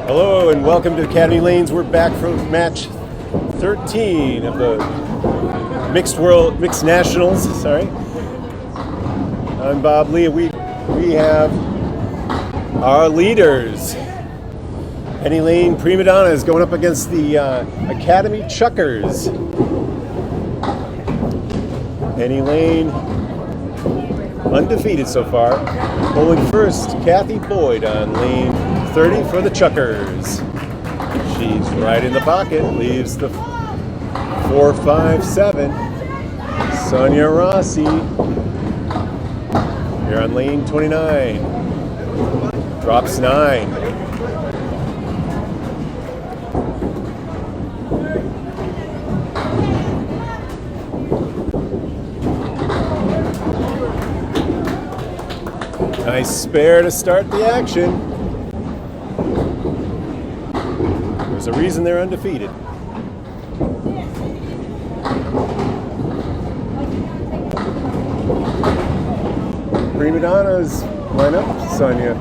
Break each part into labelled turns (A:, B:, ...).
A: Hello and welcome to Academy Lanes. We're back from match 13 of the Mixed Nationals. Sorry, I'm Bob Lee. We have our leaders. Pennylane Primadonnas going up against the Academy Chuckers. Pennylane undefeated so far. Bowling first, Cathy Boyd on lane 30 for the Chuckers. She's right in the pocket, leaves the 4-5-7. Sonja Rossi here on lane 29. Drops 9. Nice spare to start the action. There's a reason they're undefeated. Prima Donnas line up. Sonja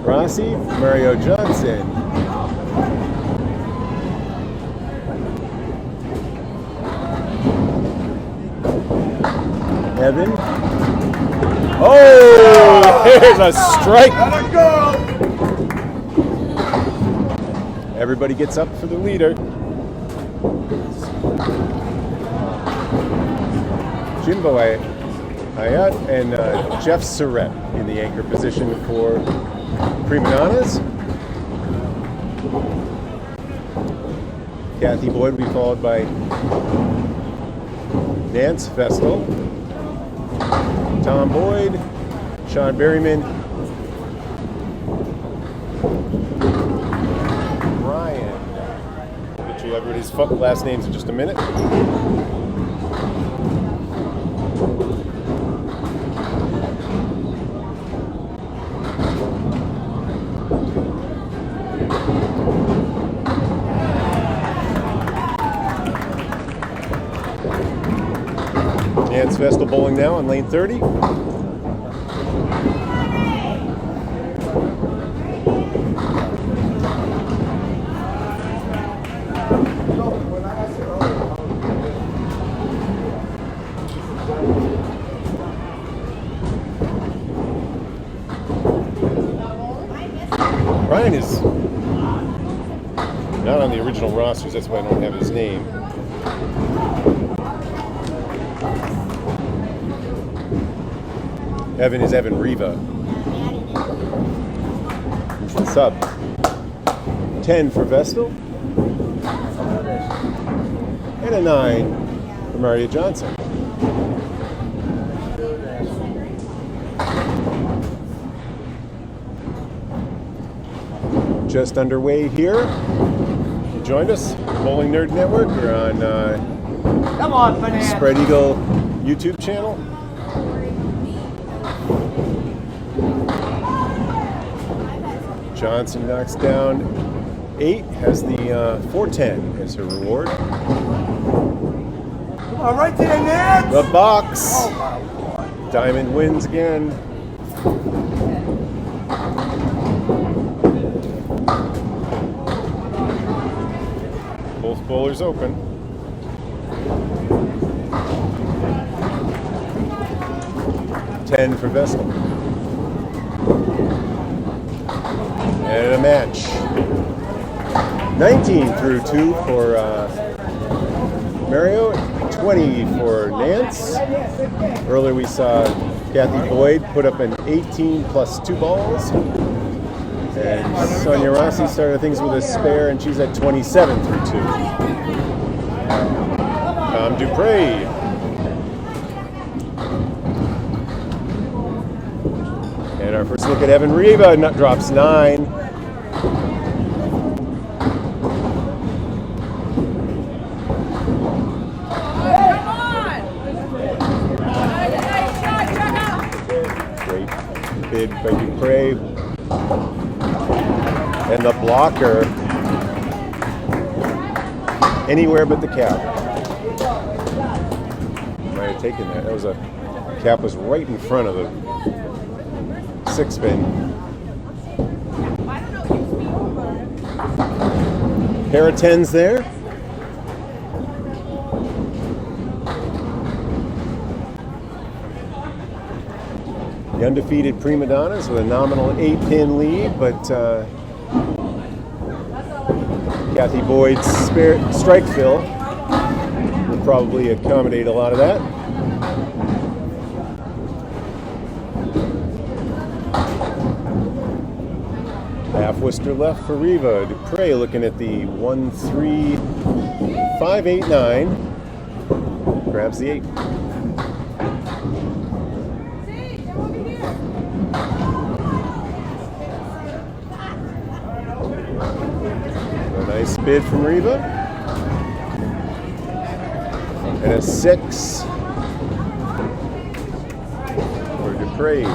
A: Rossi, Mario Johnson. Evan. Oh, there's a strike. Let it go. Everybody gets up for the leader. Jimbo Ayotte and Jeff Surette in the anchor position for Prima Donnas. Cathy Boyd will be followed by Nance, Vestal, Tom Boyd, Shaun Berryman, Brian. We'll get you everybody's last names in just a minute. Nance Vestal bowling now on lane 30. Brian is not on the original rosters, that's why I don't have his name. Evan is Evan Riva. He's the sub. 10 for Vestal. And a 9 for Mario Johnson. Just underway here. You joined us, Bowling Nerd Network. We're on
B: Come on,
A: Spread Eagle YouTube channel. Johnson knocks down 8, has the 410 as her reward.
B: All right there, Nance.
A: The box.
B: Oh, my Lord.
A: Diamond wins again. Both bowlers open. $10 for Vestal. And a match. 19 through 2 for Mario, 20 for Nance. Earlier we saw Cathy Boyd put up an 18 plus 2 balls. And Sonja Rossi started things with a spare, and she's at 27 through 2. Dupre. And our first look at Evan Riva drops 9. Great bid by Dupre. And the blocker anywhere but the cap. Might have taken that. That was a cap was right in front of the 6 pin. Pair of 10s there. The undefeated Prima Donnas with a nominal 8-pin lead, but Cathy Boyd's strike fill will probably accommodate a lot of that. Half Worcester left for Riva. Dupre looking at the 1-3-5-8-9. Grabs the 8. A nice bid from Riva. And a 6 for Dupre.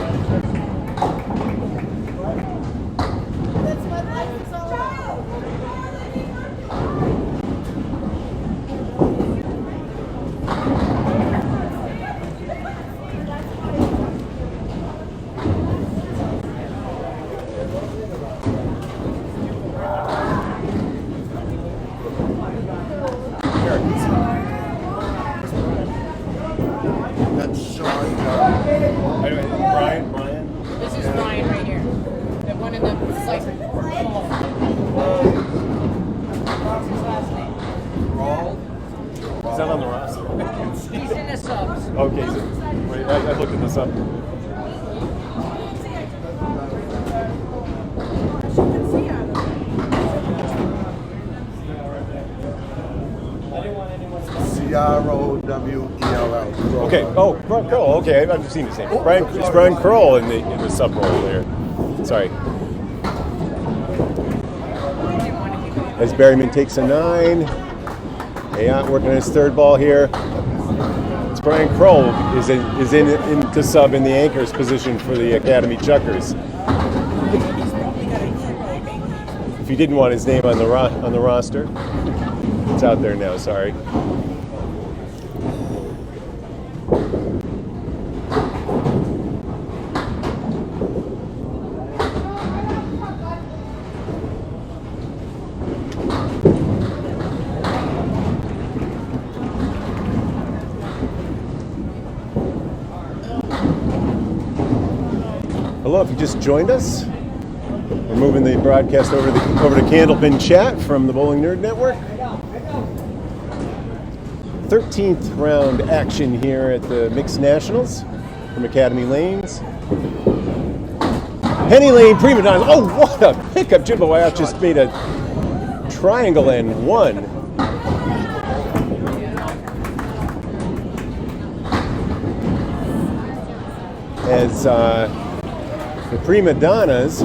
A: Is that on the roster?
C: He's in the subs.
A: Okay, so, wait, I looked at this up.
B: Crowell.
A: Okay. Oh, Brian Crowell. Okay, I've seen his name. It's Brian Crowell in the sub role there. Sorry. As Berryman takes a 9. Ayotte working on his third ball here. It's Brian Crowell is in to sub in the anchor's position for the Academy Chuckers. If you didn't want his name on the roster, it's out there now. Sorry. Hello, if you just joined us, we're moving the broadcast over to Candlepin chat from the Bowling Nerd Network. 13th round action here at the Mixed Nationals from Academy Lanes. Pennylane Primadonnas. Oh, what a pickup! Jimbo Ayotte just made a triangle and one. As the Prima Donnas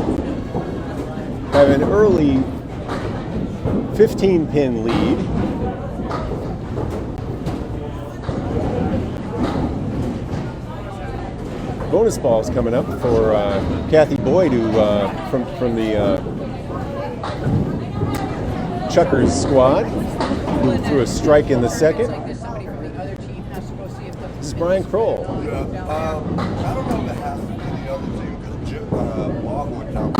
A: have an early 15-pin lead. Bonus balls coming up for Cathy Boyd, who from the Chuckers squad, who threw a strike in the second. This is Brian Crowell.
B: I don't know if it has to be the other team because Longwood now.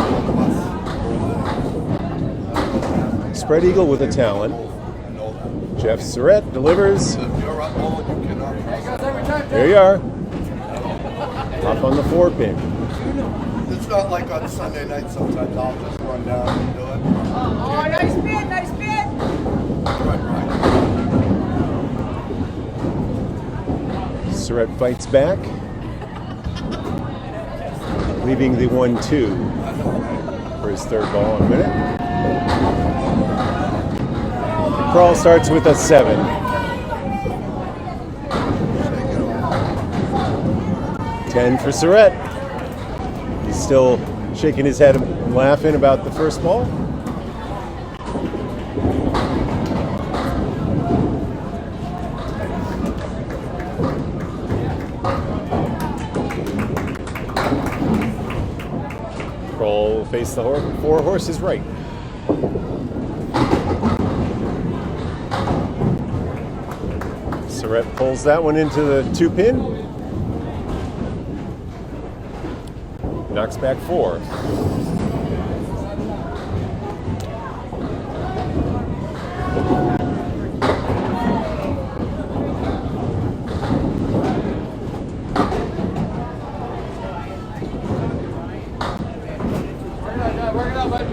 A: Spread eagle with a talon. Jeff Surette delivers.
B: If you're up ball, you cannot cross.
A: There you are. Up on the 4-pin.
B: It's not like on Sunday night sometimes I'll just run down and do it.
C: Oh, nice bid, nice bid.
B: Right.
A: Surette fights back, leaving the 1-2 for his third ball in a minute. The crawl starts with a 7. 10 for Surette. He's still shaking his head and laughing about the first ball. Kroll will face the 4 horses right. Surette pulls that one into the 2-pin. Knocks back 4.
D: Work it out, bud.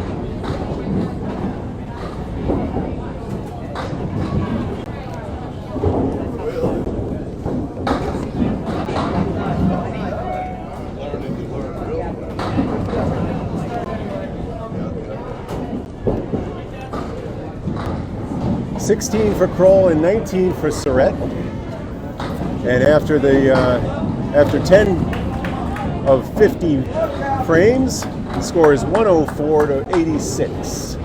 A: 16 for Crowell and 19 for Surette. And after 10 of 50 frames, the score is 104 to 86.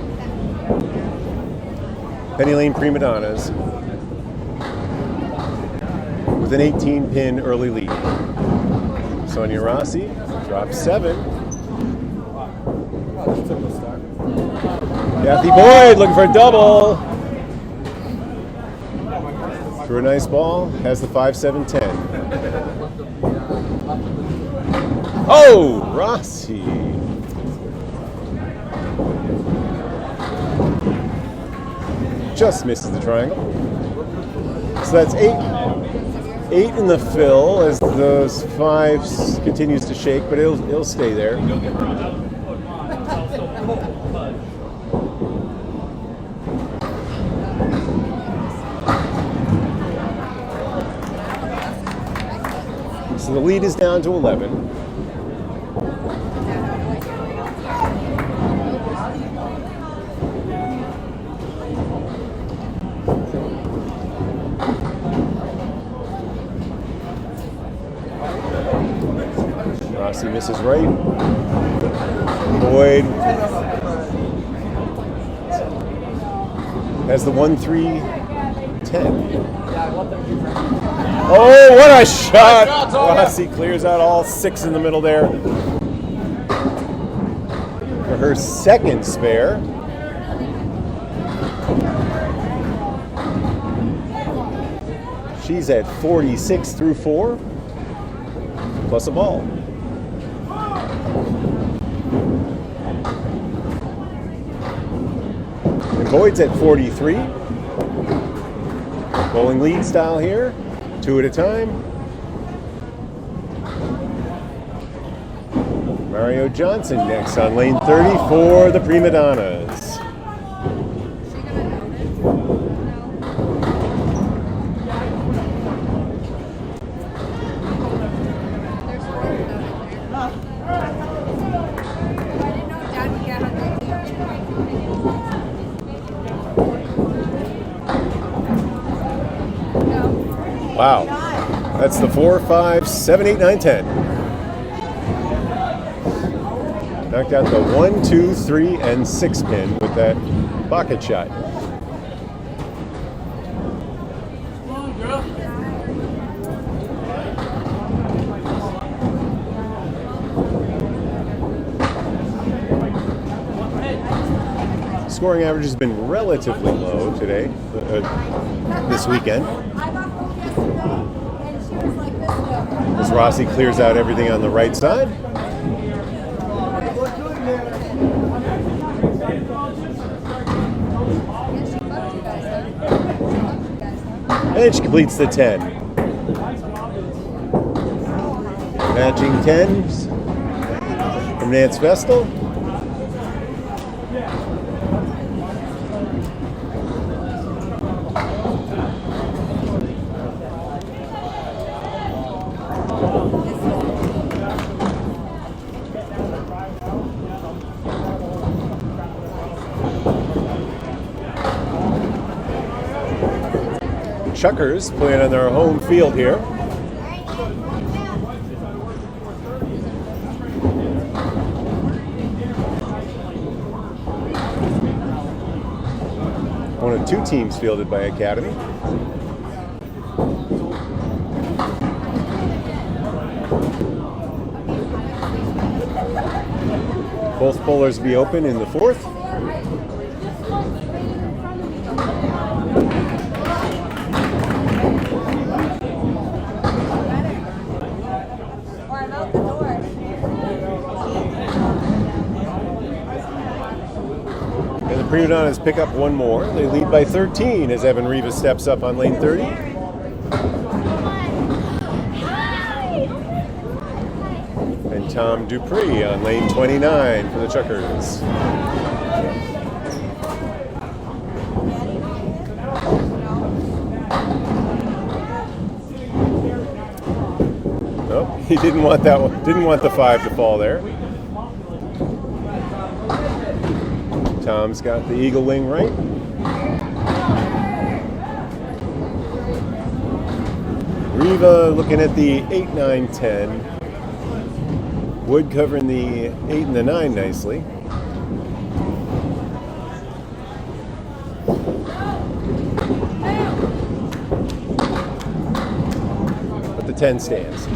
A: Pennylane Primadonnas with an 18-pin early lead. Sonja Rossi drops 7. Cathy Boyd looking for a double. Threw a nice ball, has the 5-7-10. Oh, Rossi. Just misses the triangle. So that's 8 in the fill as those 5s continues to shake, but it'll stay there. So the lead is down to 11. Rossi misses right. Boyd has the 1-3-10. Oh, what a shot! Rossi clears out all 6 in the middle there for her second spare. She's at 46 through 4, plus a ball. And Boyd's at 43. Bowling lead style here. 2 at a time. Mario Johnson next on lane 30 for the Prima Donnas. Wow, that's the 4, 5, 7, 8, 9, 10. Knocked out the 1, 2, 3, and 6 pin with that pocket shot. Scoring average has been relatively low today, this weekend. As Rossi clears out everything on the right side. And she completes the 10. Matching 10s from Nance Vestal. Chuckers playing on their home field here. One of 2 teams fielded by Academy. Both bowlers be open in the 4th. Prima Donnas pick up one more. They lead by 13 as Evan Riva steps up on lane 30. Tom Dupre on lane 29 for the Chuckers. Nope, he didn't want that one. Didn't want the 5 to fall there. Tom's got the eagle wing right. Riva looking at the 8, 9, 10. Wood covering the 8 and the 9 nicely. But the 10 stands.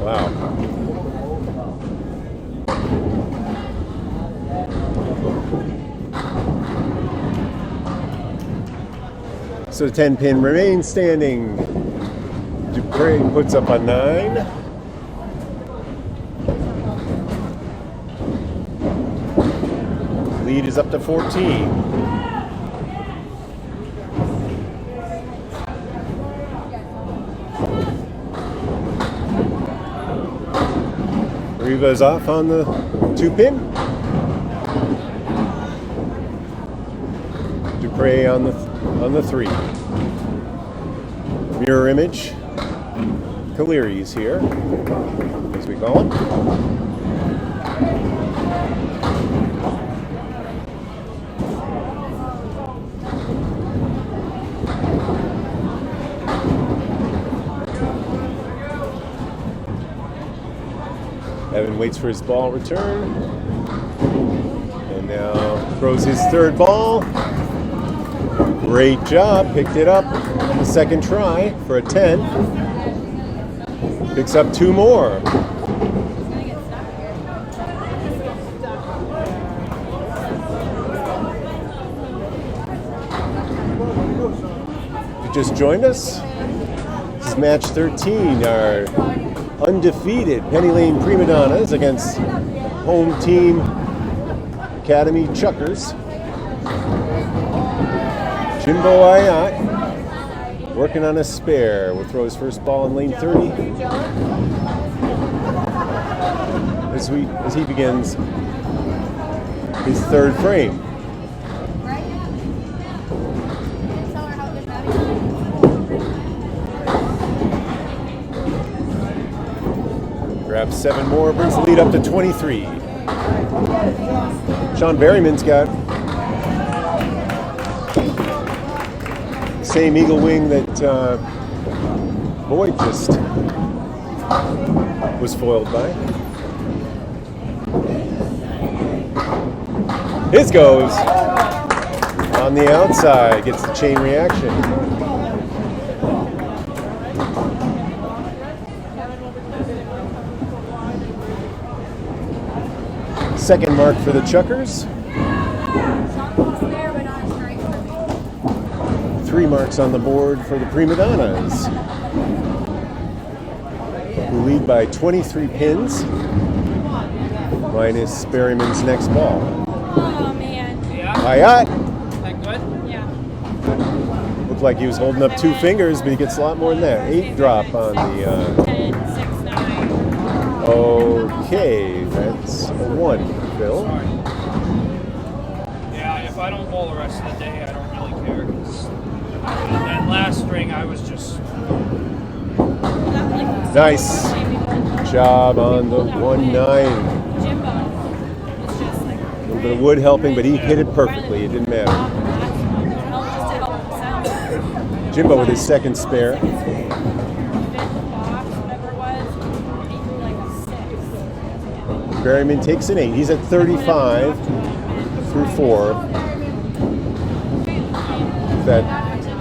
A: Wow. So the 10 pin remains standing. Dupre puts up a 9. Lead is up to 14. Riva's off on the 2 pin. Dupre on the 3. Mirror image. Kaliri's here, as we call him. Evan waits for his ball return. And now throws his 3rd ball. Great job, picked it up on the 2nd try for a 10. Picks up 2 more. If you just joined us, this is match 13, our undefeated Pennylane Primadonnas against home team Academy Chuckers. Jimbo Ayotte working on a spare. Will throw his first ball in lane 30 as he begins his 3rd frame. Grabs 7 more, brings the lead up to 23. Shaun Berryman's got same eagle wing that Boyd just was foiled by. His goes on the outside, gets the chain reaction. Second mark for the Chuckers. 3 marks on the board for the Prima Donnas, who lead by 23 pins, minus Berryman's next ball.
D: Oh, man.
A: Ayotte.
D: That good? Yeah.
A: Looked like he was holding up 2 fingers, but he gets a lot more than that. 8 drop on the...
D: 10, 6, 9.
A: Okay, that's a 1, Phil.
E: Sorry. Yeah, if I don't bowl the rest of the day, I don't really care. 'Cause that last string, I was just...
A: Nice job on the 1-9. A little bit of wood helping, but he hit it perfectly. It didn't matter. Jimbo with his 2nd spare. Berryman takes an 8. He's at 35 through 4. That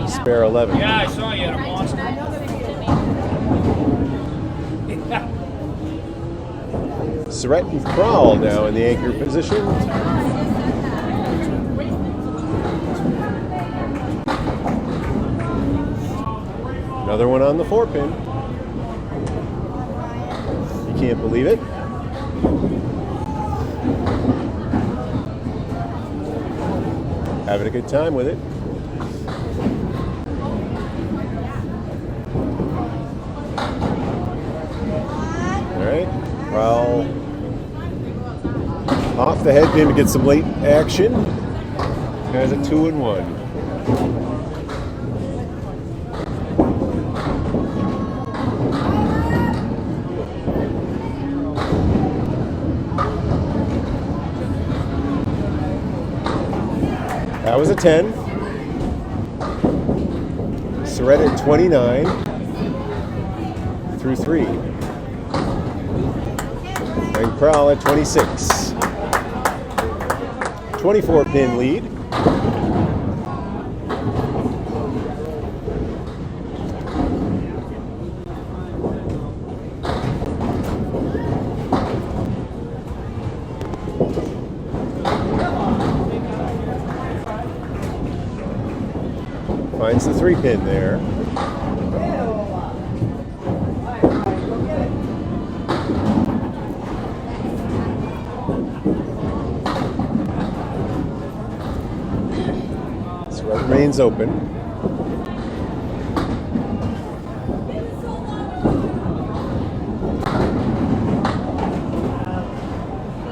A: spare 11.
E: Yeah, I saw you at a monster.
A: Surette and Crowell now in the anchor position. Another one on the 4-pin. You can't believe it. Having a good time with it. Crowell off the head pin to get some late action. Has a 2-1. That was a 10. Surette at 29 through 3. And Crowell at 26. 24 pin lead. Finds the 3 pin there. Surette remains open.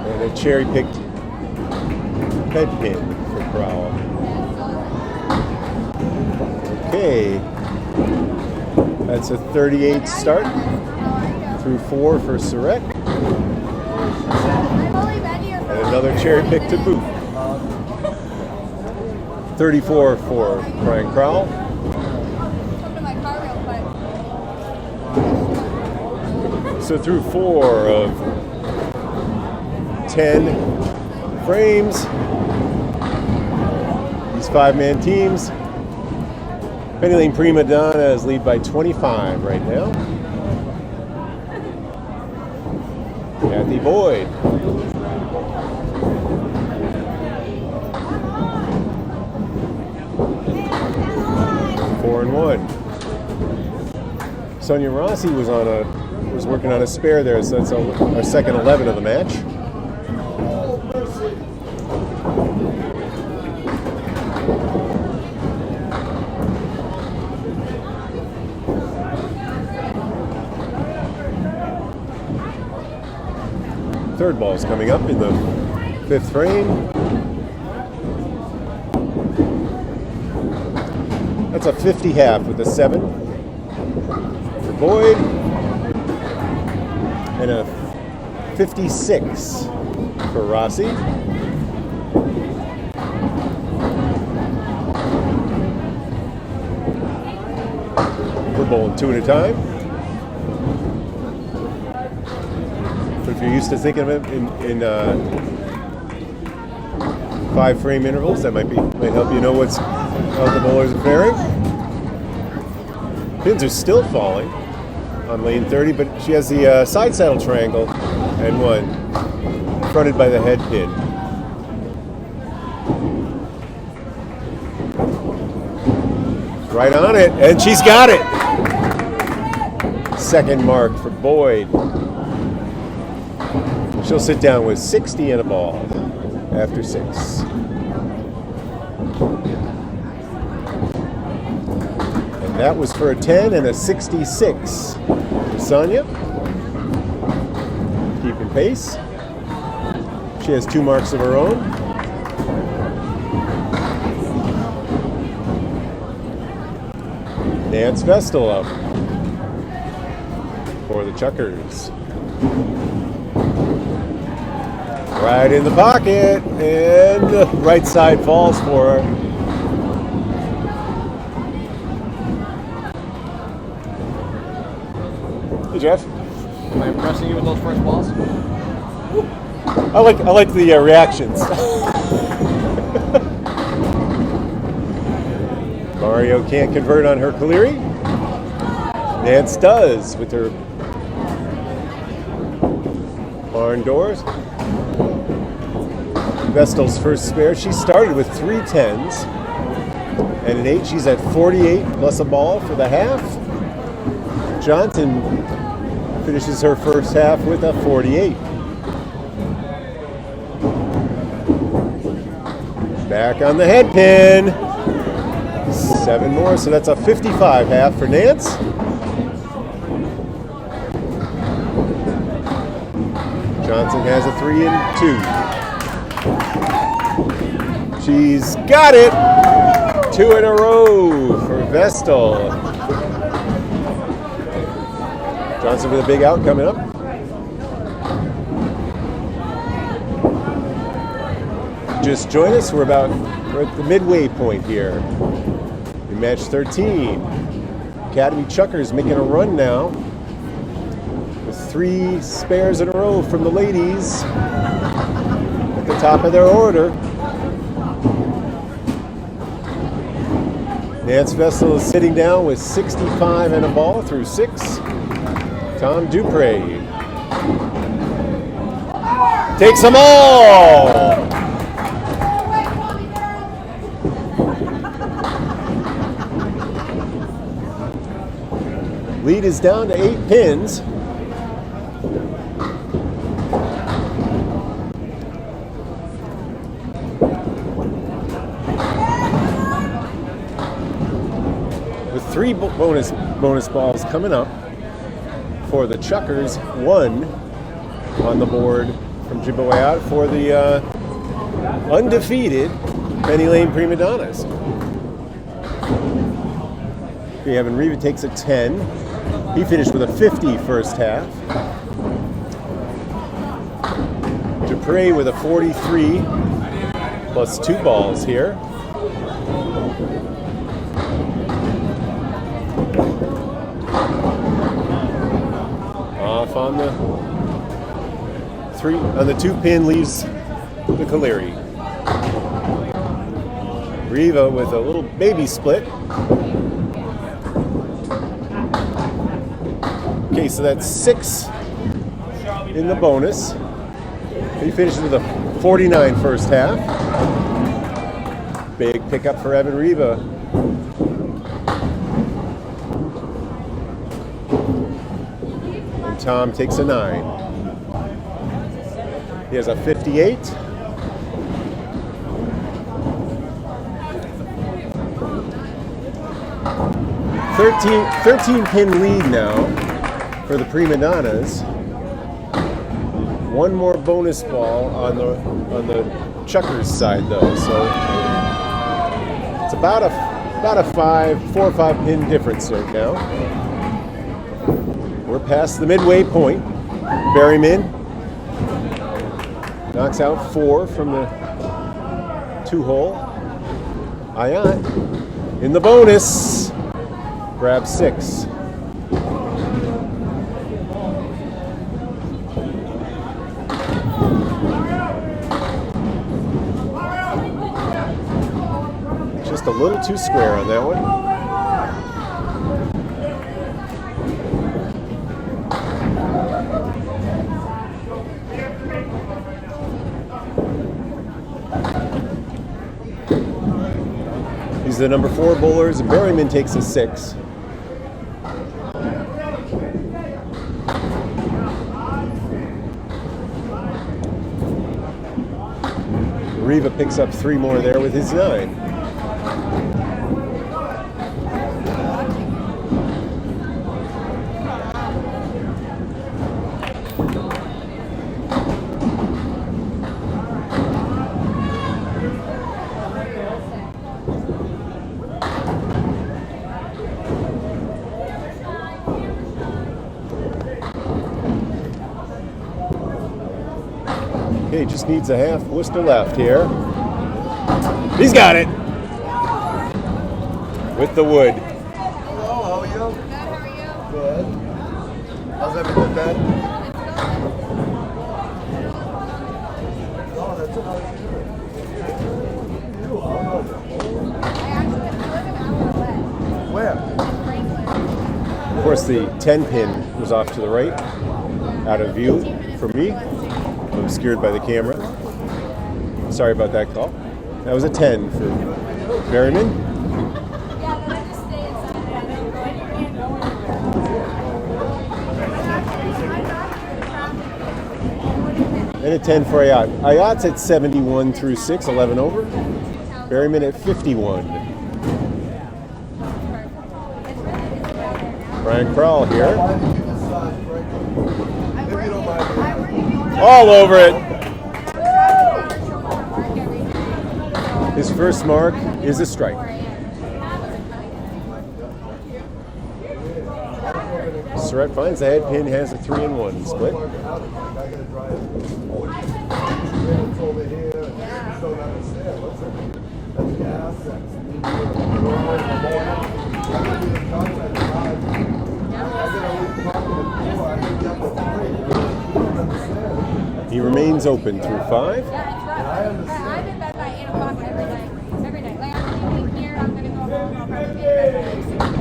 A: And a cherry-picked head pin for Crowell. Okay, that's a 38 start through 4 for Surette. And another cherry pick to boot. 34 for Brian Crowell. So through 4 of 10 frames, these 5-man teams. Pennylane Primadonnas lead by 25 right now. Cathy Boyd. Four and 1. Sonja Rossi was working on a spare there, so that's our second 11 of the match. Third ball is coming up in the 5th frame. That's a 50 half with a 7 for Boyd. And a 56 for Rossi. We're bowling 2 at a time. If you're used to thinking of it in 5-frame intervals, that might help you know how the bowlers are faring. Pins are still falling on lane 30, but she has the side saddle triangle and 1 fronted by the head pin. Right on it, and she's got it. Second mark for Boyd. She'll sit down with 60 and a ball after 6. And that was for a 10 and a 66. Sonja keeping pace. She has 2 marks of her own. Nance Vestal up for the Chuckers. Right in the pocket, and the right side falls for her. Hey Jeff.
F: Am I impressing you with those first balls?
A: I like the reactions. Mario can't convert on her Caleri. Nance does with her barn doors. Vestal's first spare. She started with 3 10s and an 8. She's at 48 plus a ball for the half. Johnson finishes her first half with a 48. Back on the head pin. 7 more, so that's a 55 half for Nance. Johnson has a 3 and 2. She's got it! 2 in a row for Vestal. Johnson with a big out coming up. Just join us. We're at the midway point here in match 13. Academy Chuckers making a run now with 3 spares in a row from the ladies at the top of their order. Nance Vestal is sitting down with 65 and a ball through 6. Tom Dupre takes them all. Lead is down to 8 pins. With 3 bonus balls coming up for the Chuckers, 1 on the board from Jimbo Ayotte for the undefeated Pennylane Primadonnas. Riva takes a 10. He finished with a 50 first half. Dupre with a 43 plus 2 balls here. Off on the 2 pin leaves the Caleri. Riva with a little baby split. Okay, so that's 6 in the bonus. He finishes with a 49 first half. Big pickup for Evan Riva. And Tom takes a 9. He has a 58. Thirteen pin lead now for the Prima Donnas. 1 more bonus ball on the Chuckers side though, so it's about a 4 or 5 pin difference right now. We're past the midway point. Berryman knocks out 4 from the 2-hole. Ayotte in the bonus grabs 6. Just a little too square on that one. These are the number 4 bowlers, and Berryman takes a 6. Riva picks up 3 more there with his 9. Okay, just needs a half blister left here. He's got it! With the wood.
B: Hello, how are you?
C: Good, how are you?
B: Good. How's everything been? Oh, that's another Where?
A: Of course, the 10 pin was off to the right, out of view for me, obscured by the camera. Sorry about that call. That was a 10 for Berryman. And a 10 for Ayotte. Ayotte's at 71 through 6, 11 over. Berryman at 51. Brian Crowell here.
B: If you don't mind.
A: All over it. His first mark is a strike. Surette finds the head pin, has a 3-1 split. He remains open through 5.
D: I've been bed by 8 o'clock every night. Every night. Like, I'm leaving here, I'm going to go home, I'll probably be in bed by like 6 o'clock.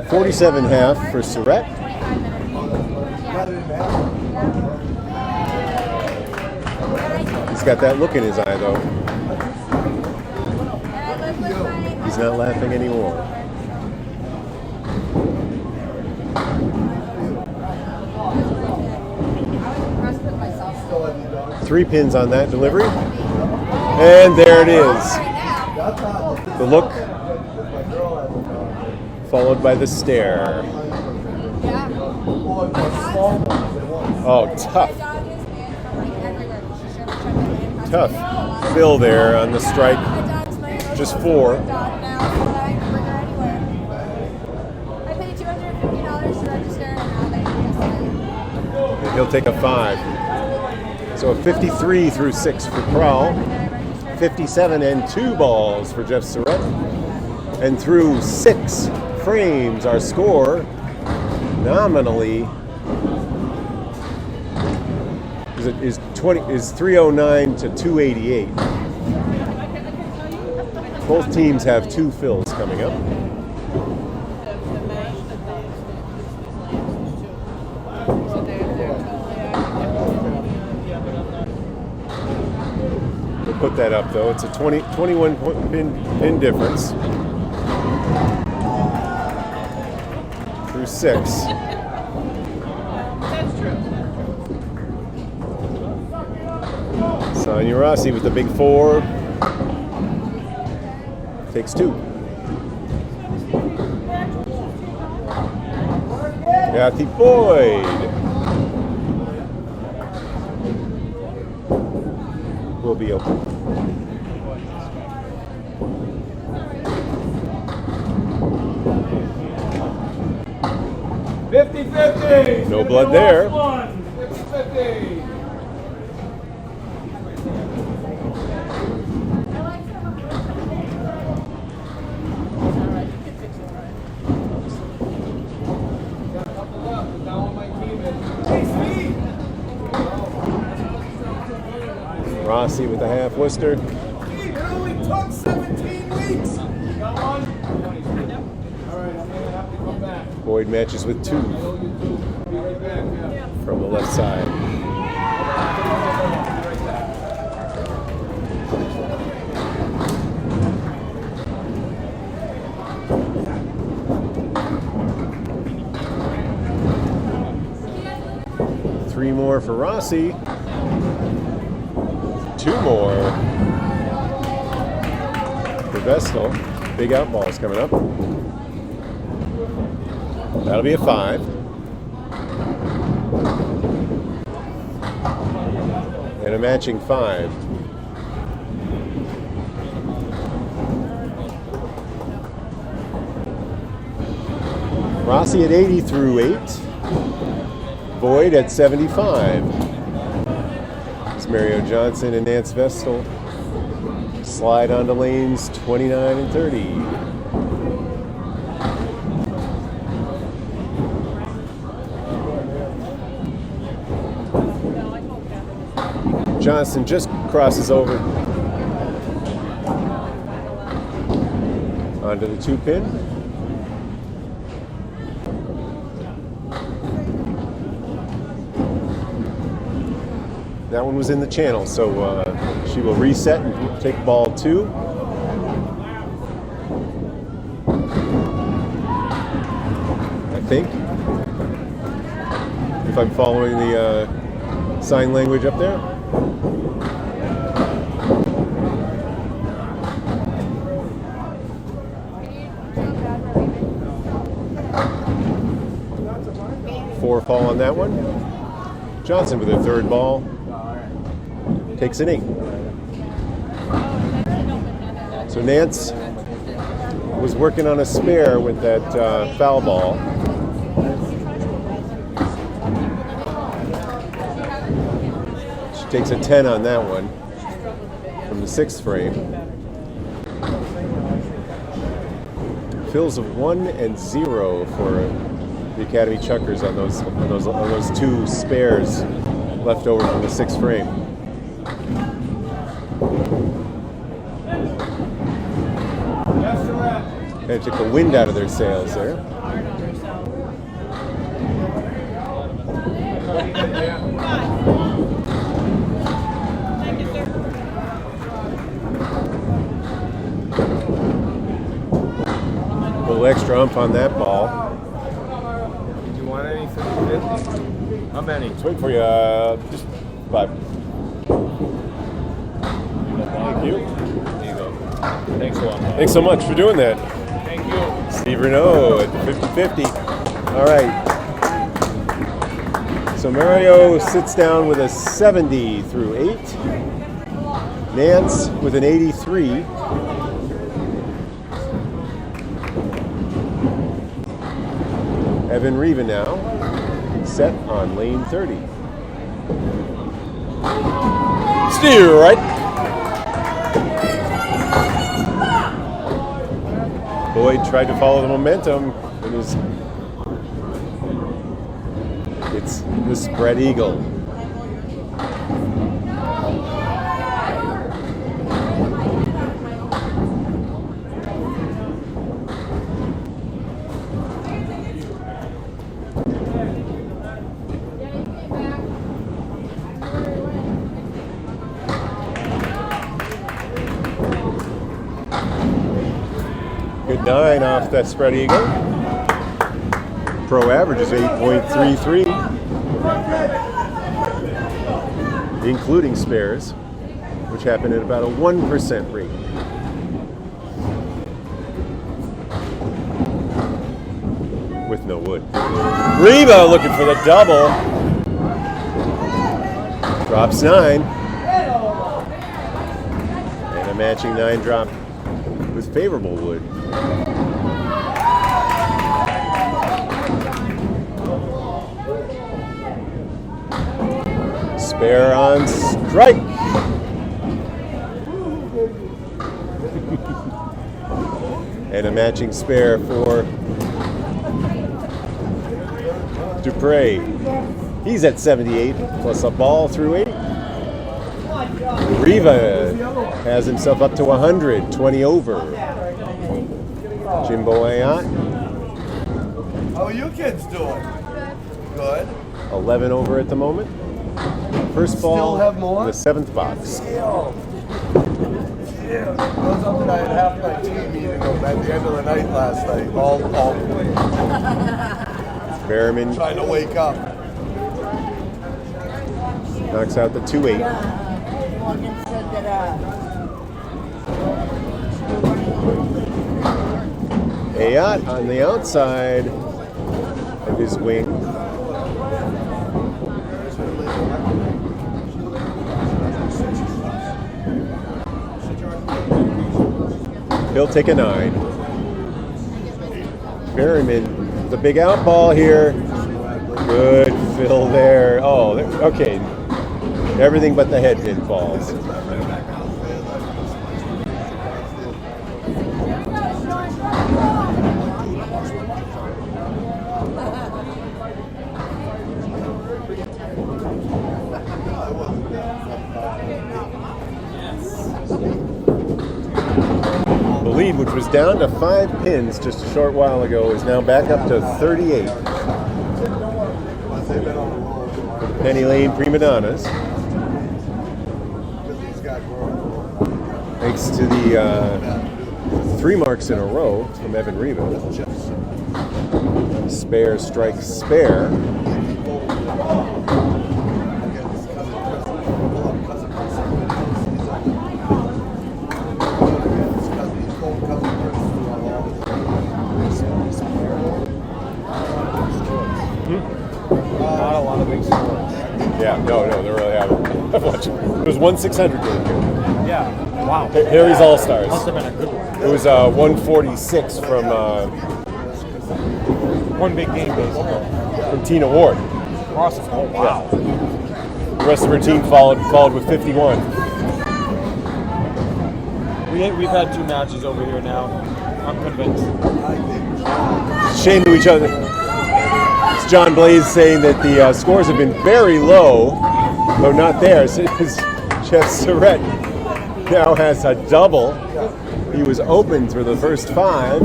A: 47.5 for Surette.
D: 25 minutes. Yeah.
A: He's got that look in his eye, though.
D: And I live with my...
A: He's not laughing anymore.
D: I was impressed with myself.
A: 3 pins on that delivery. And there it is. The look followed by the stare.
D: Yeah.
A: Oh, tough. Tough fill there on the strike. Just 4.
D: I paid $250 to register, and now they
A: And he'll take a 5. So a 53 through 6 for Crowell. 57 and 2 balls for Jeff Surette. And through 6 frames, our score nominally is 309 to 288. Both teams have 2 fills coming up. We'll put that up though. It's a 21 pin difference. Through 6.
C: That's true.
A: Sonja Rossi with the big 4. Takes 2. Cathy Boyd will be open. No blood there.
F: 50-50.
A: Rossi with the half Worcester.
B: It only took 17 weeks.
F: Got one? All right, I'm gonna have to come back.
A: Boyd matches with 2
F: Be right back, yeah.
A: from the left side. Three more for Rossi. 2 more for Vestal. Big out balls coming up. That'll be a 5. And a matching 5. Rossi at 80 through 8. Boyd at 75. It's Mario Johnson and Nance Vestal. Slide onto lanes 29 and 30. Johnson just crosses over onto the 2 pin. That one was in the channel, so she will reset and take ball 2. I think, if I'm following the sign language up there. Four fall on that one. Johnson with a third ball. Takes an 8. So Nance was working on a spare with that foul ball. She takes a 10 on that one from the 6th frame. Fills of 1 and 0 for the Academy Chuckers on those 2 spares left over from the 6th frame.
F: Jeff Surette.
A: They took the wind out of their sails there. A little extra ump on that ball.
F: Do you want anything? 50? How many?
A: Let's wait for you. Just 5. Thank you.
F: There you go. Thanks a lot.
A: Thanks so much for doing that.
F: Thank you.
A: Steve Renault at 50-50. All right. So Mario sits down with a 70 through 8. Nance with an 83. Evan Riva now set on lane 30. Steer right. Boyd tried to follow the momentum and it's the spread eagle. Good 9 off that spread eagle. Pro average is 8.33, including spares, which happen at about a 1% rate. With no wood. Riva looking for the double. Drops 9. And a matching 9 drop with favorable wood. Spare on strike. And a matching spare for Dupre. He's at 78 plus a ball through 8. Riva has himself up to 100, 20 over. Jimbo Ayotte.
B: How are you kids doing? Good.
A: 11 over at the moment. First ball
B: Still have more?
A: in the 7th box.
B: Yeah. That was something I had half my team meeting at the end of the night last night. All
A: Berryman
B: trying to wake up.
A: knocks out the 2-8. Ayotte on the outside of his wing. He'll take a 9. Berryman, the big out ball here. Good fill there. Oh, okay. Everything but the head pin falls. The lead, which was down to 5 pins just a short while ago, is now back up to 38. Pennylane Primadonnas. Thanks to the 3 marks in a row from Evan Riva. Spare strikes spare.
F: Not a lot of big scores.
A: Yeah, no, they really haven't. I've watched it. It was 1/600 game here.
G: Yeah. Wow.
A: Harry's All Stars.
G: Must have been a good one.
A: It was 146
G: One big game, basically.
A: from Tina Ward.
G: Awesome. Oh, wow.
A: The rest of her team followed with 51.
G: We've had 2 matches over here now. I'm convinced.
A: Shame to each other. It's John Blaze saying that the scores have been very low, though not theirs. Jeff Surette now has a double. He was open through the first 5.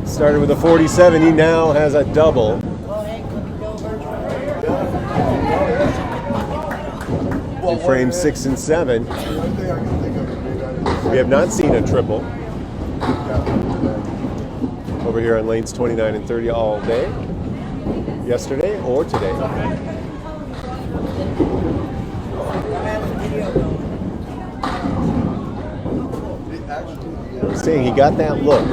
A: Started with a 47. He now has a double. In frames 6 and 7. We have not seen a triple over here on lanes 29 and 30 all day, yesterday or today. I was saying he got that look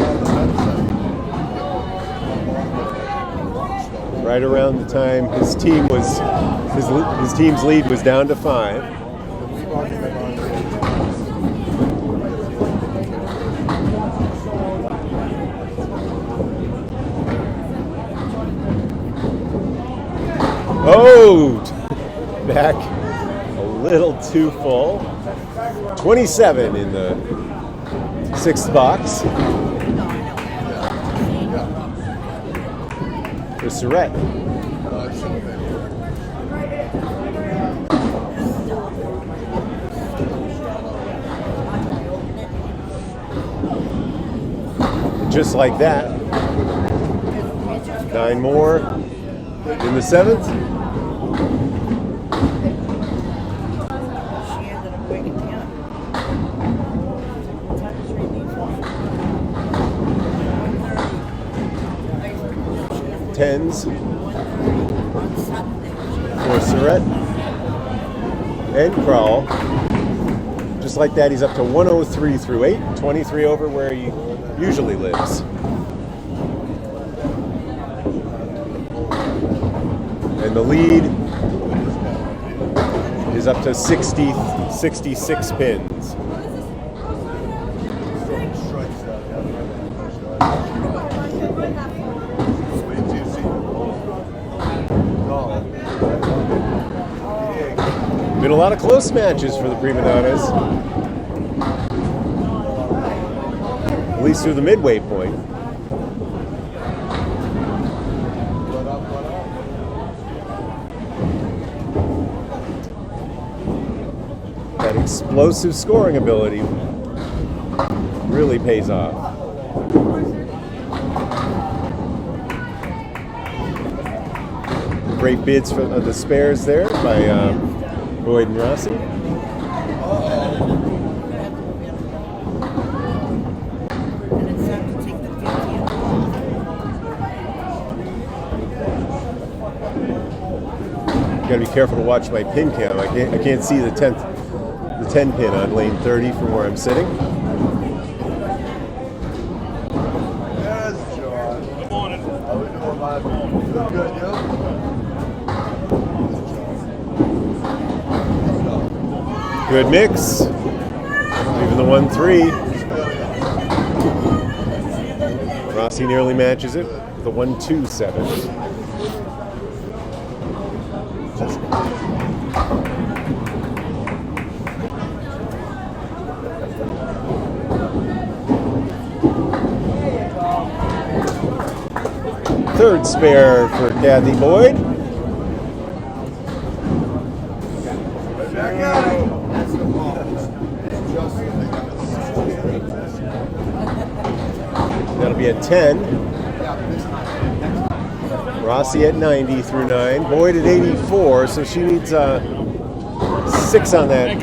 A: right around the time his team's lead was down to 5. Oh, back a little too full. 27 in the 6th box for Surette. Just like that, 9 more in the 7th. Tens for Surette and Crowell. Just like that, he's up to 103 through 8, 23 over where he usually lives. And the lead is up to 66 pins. Been a lot of close matches for the Prima Donnas, at least through the midway point. That explosive scoring ability really pays off. Great bids for the spares there by Boyd and Rossi. Got to be careful to watch my pin count. I can't see the 10 pin on lane 30 from where I'm sitting.
B: Yes, John.
E: Good morning.
B: How we doing, man? Good, you?
A: Good mix. Even the 1-3. Rossi nearly matches it with the 1-2-7. Third spare for Cathy Boyd. That'll be a 10. Rossi at 90 through 9. Boyd at 84, so she needs 6 on that.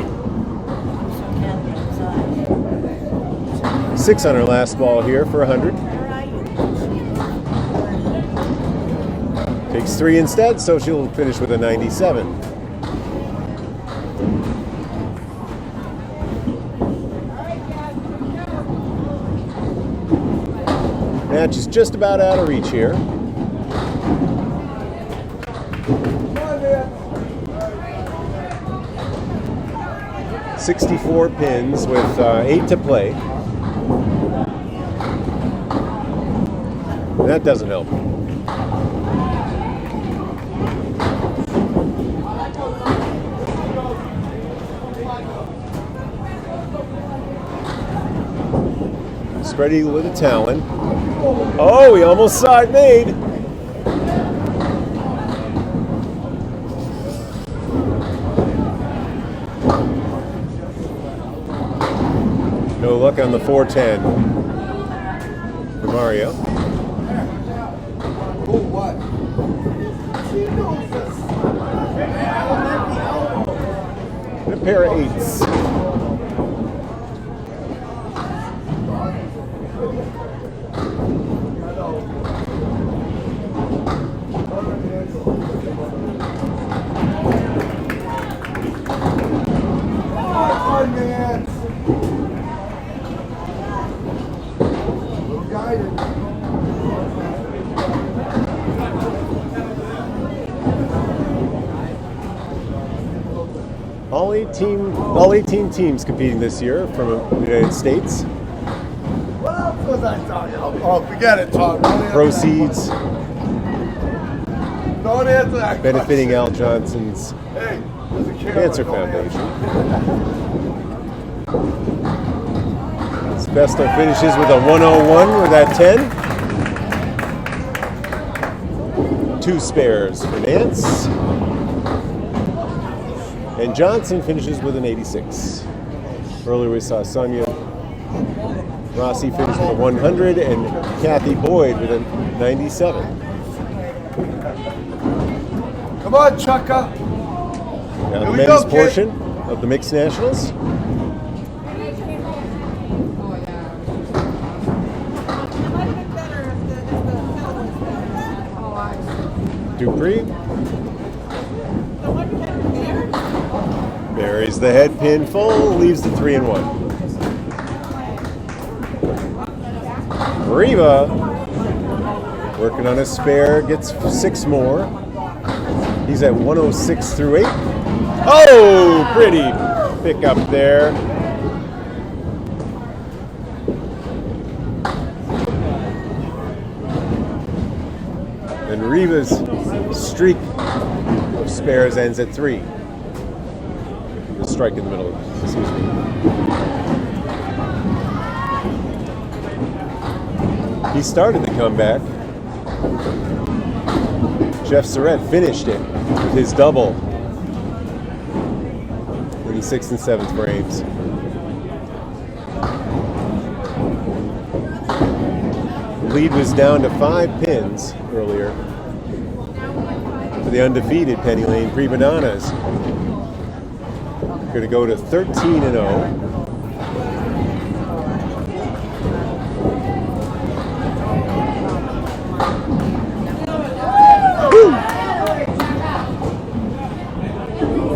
A: 6 on her last ball here for 100. Takes 3 instead, so she'll finish with a 97. Match is just about out of reach here. 64 pins with 8 to play. That doesn't help. Spready with a talon. Oh, he almost saw it made. No luck on the 410 for Mario.
B: Oh, what?
A: And a pair of 8s. All 18 teams competing this year from the United States.
B: What else was I talking about? Oh, forget it, Tom.
A: Proceeds
B: Don't answer that
A: benefiting Al Johnson's
B: Hey, there's a camera.
A: Cancer
B: Don't
A: Foundation. Vestal finishes with a 101 with that 10. 2 spares for Nance. And Johnson finishes with an 86. Earlier we saw Sonja Rossi finish with a 100 and Cathy Boyd with a 97.
B: Come on, Chucker.
A: Now the
B: Here we
A: men's
B: go, kid.
A: portion of the mixed nationals. Dupre buries the head pin full, leaves the 3 and 1. Riva working on a spare, gets 6 more. He's at 106 through 8. Oh, pretty pick up there. And Riva's streak of spares ends at 3. The strike in the middle, excuse me. He started the comeback. Jeff Surette finished it with his double in the 6th and 7th frames. The lead was down to 5 pins earlier for the undefeated Pennylane Primadonnas. Going to go to 13 and 0.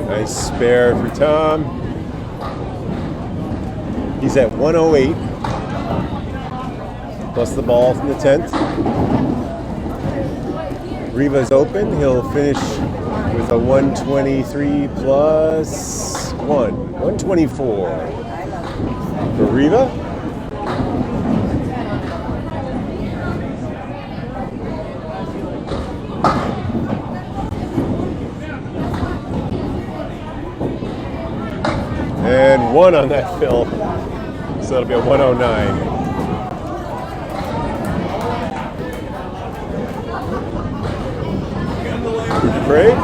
A: Nice spare for Tom. He's at 108. Plus the ball from the 10th. Riva's open. He'll finish with a 123 plus 1. 124 for Riva. And 1 on that fill. So that'll be a 109. Dupre.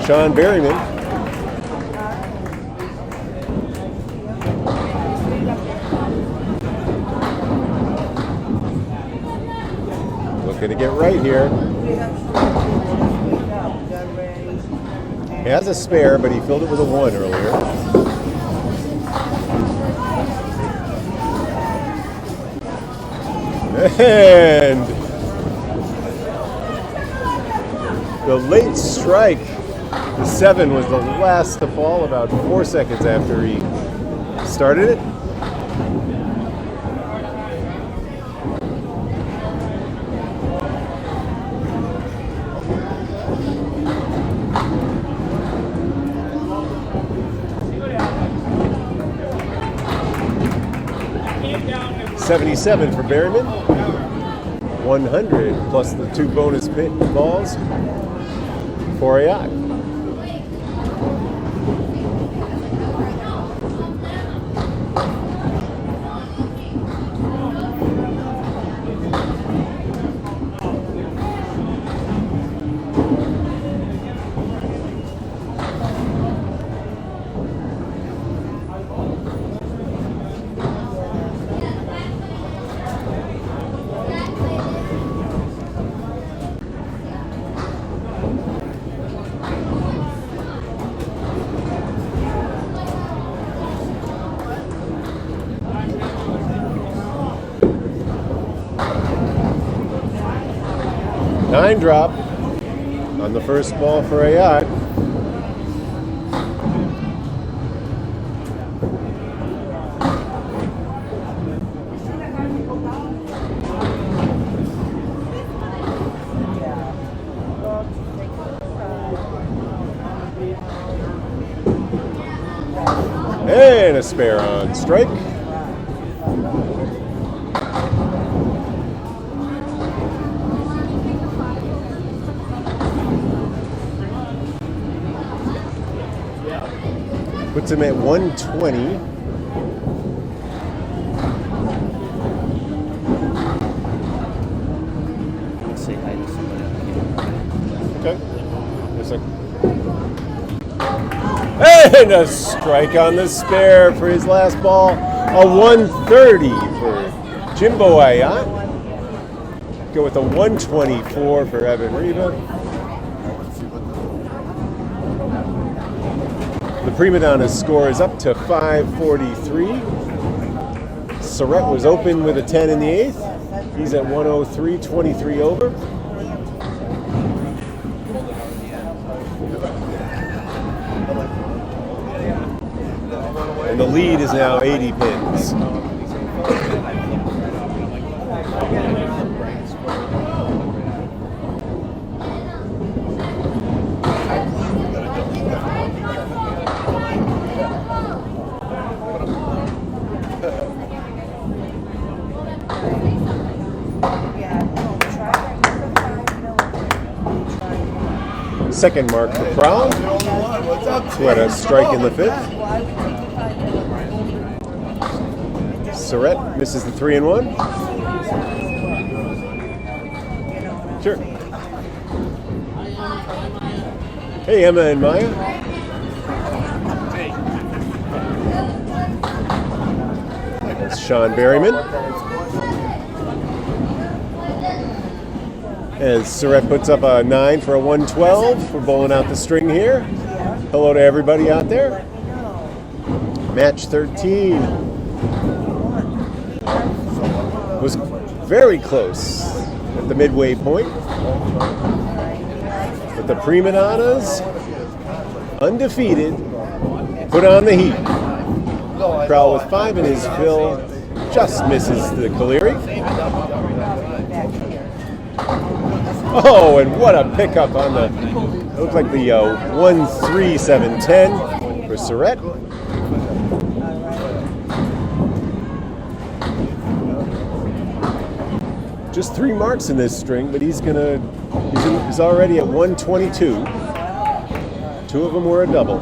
A: Shaun Berryman. Looking to get right here. He has a spare, but he filled it with a 1 earlier. And the late strike, the 7 was the last to fall about 4 seconds after he started it. 77 for Berryman. 100 plus the 2 bonus balls for Ayotte. Nine drop on the first ball for Ayotte. And a spare on strike. Puts him at 120.
E: Say hi to somebody.
A: Okay. Just and a strike on the spare for his last ball. A 130 for Jimbo Ayotte. Go with a 124 for Evan Riva. The Prima Donnas score is up to 543. Surette was open with a 10 in the 8th. He's at 103, 23 over. And the lead is now 80 pins. Second mark for Crowell, who had a strike in the 5th. Surette misses the 3-1. Sure. Hey, Emma and Maya. That's Shaun Berryman. As Surette puts up a 9 for a 112. We're bowling out the string here. Hello to everybody out there. Match 13 was very close at the midway point. But the Prima Donnas, undefeated, put on the heat. Crowell with 5 in his fill, just misses the Caleri. Oh, and what a pickup on the, it looked like the 13710 for Surette. Just 3 marks in this string, but he's already at 122. 2 of them were a double.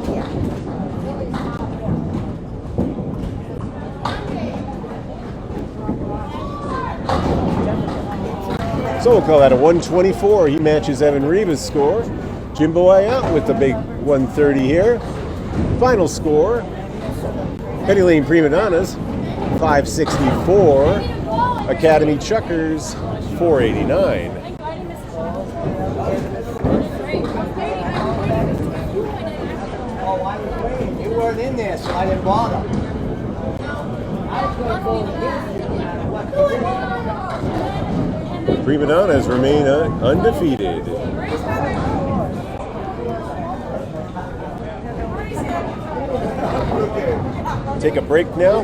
A: So we'll call that a 124. He matches Evan Riva's score. Jimbo Ayotte with the big 130 here. Final score, Pennylane Primadonnas, 564. Academy Chuckers, 489.
C: You weren't in there, so I didn't bother.
A: Prima Donnas remain undefeated. Take a break now.